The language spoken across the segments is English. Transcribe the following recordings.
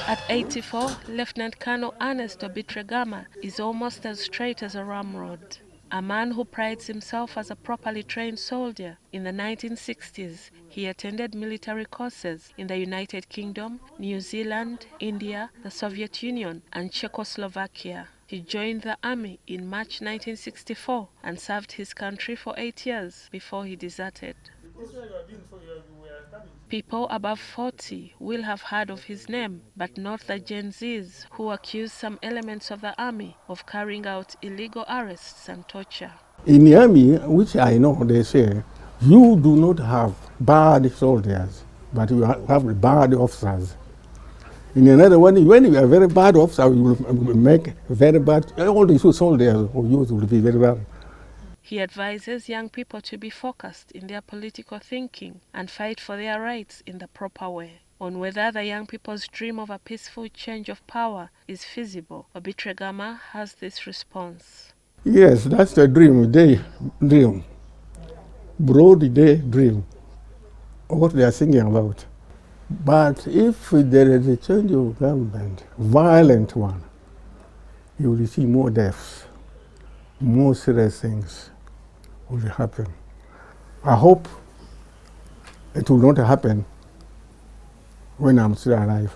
At 84, Lieutenant Colonel Ernest Obitre-Gama is almost as straight as a ramrod. A man who prides himself as a properly trained soldier. In the 1960s, he attended military courses in the United Kingdom, New Zealand, India, the Soviet Union, and Czechoslovakia. He joined the army in March 1964 and served his country for 8 years before he deserted. People above 40 will have heard of his name, but not the Gen Zs who accuse some elements of the army of carrying out illegal arrests and torture. In the army, which I know, they say, you do not have bad soldiers, but you have bad officers. In another one, when you are a very bad officer, you will make very bad, all the soldiers of yours will be very bad. He advises young people to be focused in their political thinking and fight for their rights in the proper way. On whether the young people's dream of a peaceful change of power is feasible, Obitre-Gama has this response. Yes, that's the dream, dream. Broad day dream, what they are thinking about. But if there is a change of government, violent one, you will see more deaths, more serious things will happen. I hope it will not happen when I'm still alive.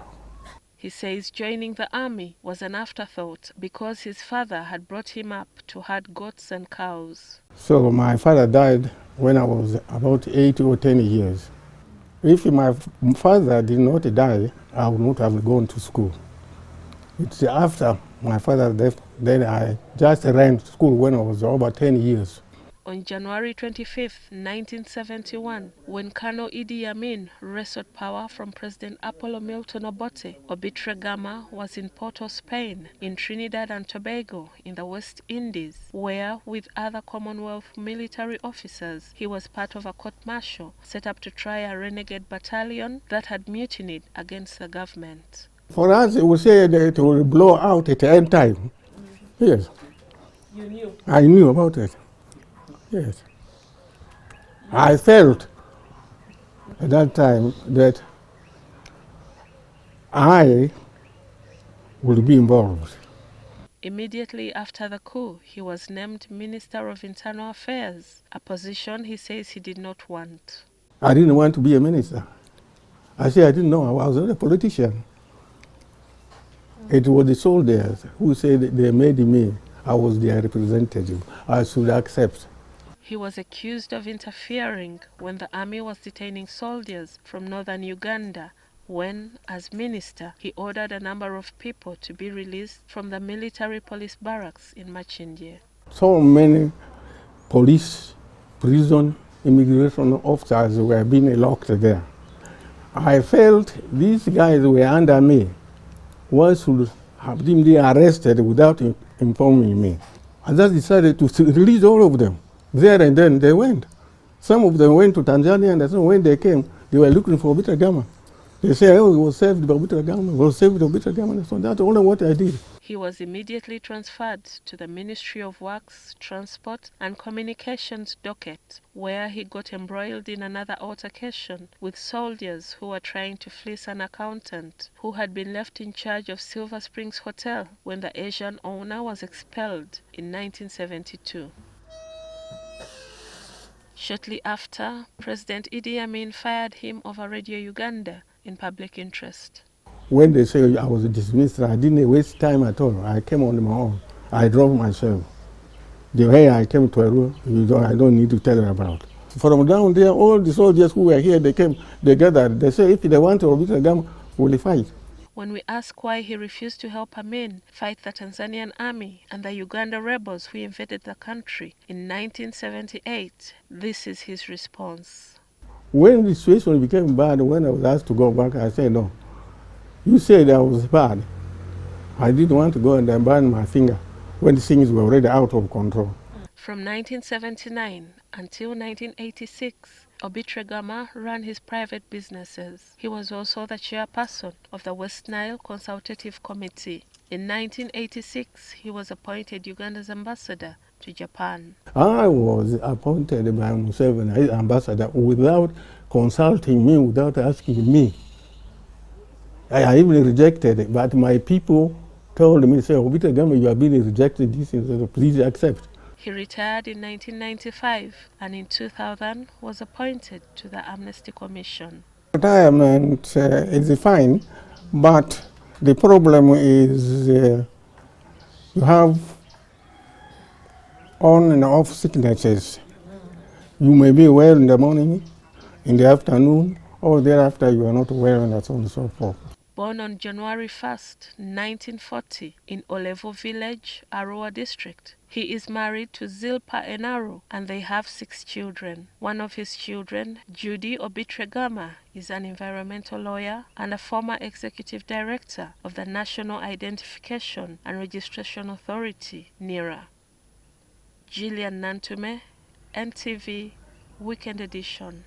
He says joining the army was an afterthought because his father had brought him up to herd goats and cows. So my father died when I was about 8 or 10 years. If my father did not die, I would not have gone to school. It's after my father left, then I just ran to school when I was over 10 years. On January 25, 1971, when Colonel Idi Amin wrested power from President Apollo Milton Obote, Obitre-Gama was in Port-au-Spain, in Trinidad and Tobago, in the West Indies, where, with other Commonwealth military officers, he was part of a court-martial set up to try a renegade battalion that had mutinied against the government. For us, it would say that it will blow out at any time. Yes. You knew? I knew about it. Yes. I felt at that time that I would be involved. Immediately after the coup, he was named Minister of Internal Affairs, a position he says he did not want. I didn't want to be a minister. I said I didn't know. I was not a politician. It was the soldiers who said they made me. I was their representative. I should accept. He was accused of interfering when the army was detaining soldiers from northern Uganda, when, as minister, he ordered a number of people to be released from the military police barracks in Machindye. So many police, prison, immigration officers were being locked there. I felt these guys were under me. One should have them arrested without informing me. I just decided to release all of them. There and then they went. Some of them went to Tanzania, and so when they came, they were looking for Obitre-Gama. They said, oh, he was saved by Obitre-Gama, he was saved by Obitre-Gama. So that's only what I did. He was immediately transferred to the Ministry of Works, Transport and Communications docket, where he got embroiled in another altercation with soldiers who were trying to fleece an accountant who had been left in charge of Silver Springs Hotel when the Asian owner was expelled in 1972. Shortly after, President Idi Amin fired him over Radio Uganda in public interest. When they say I was dismissed, I didn't waste time at all. I came on my own. I drove myself. The way I came to Arua, I don't need to tell you about. From down there, all the soldiers who were here, they came, they gathered. They say if they want to Obitre-Gama, we'll fight. When we ask why he refused to help Amin fight the Tanzanian army and the Uganda rebels who invaded the country in 1978, this is his response. When the situation became bad, when I was asked to go back, I said no. You said I was bad. I didn't want to go and then burn my finger when things were already out of control. From 1979 until 1986, Obitre-Gama ran his private businesses. He was also the chairperson of the West Nile Consultative Committee. In 1986, he was appointed Uganda's ambassador to Japan. I was appointed by Museveni as ambassador without consulting me without asking me. I even rejected it, but my people told me, say, Obitre-Gama, you have been rejected this, so please accept. He retired in 1995 and in 2000 was appointed to the Amnesty Commission. Retirement is fine, but the problem is you have on and off sicknesses. You may be well in the morning, in the afternoon, or thereafter you are not well, and so on and so forth. Born on January 1st, 1940 in Olevo village, Arua District, he is married to Zilpa Enaro and they have 6 children. One of his children, Idi Obitre-Gama, is an environmental lawyer and a former executive director of the National Identification and Registration Authority, NIRA. GILLIAN NANTUME, NTV, Weekend Edition.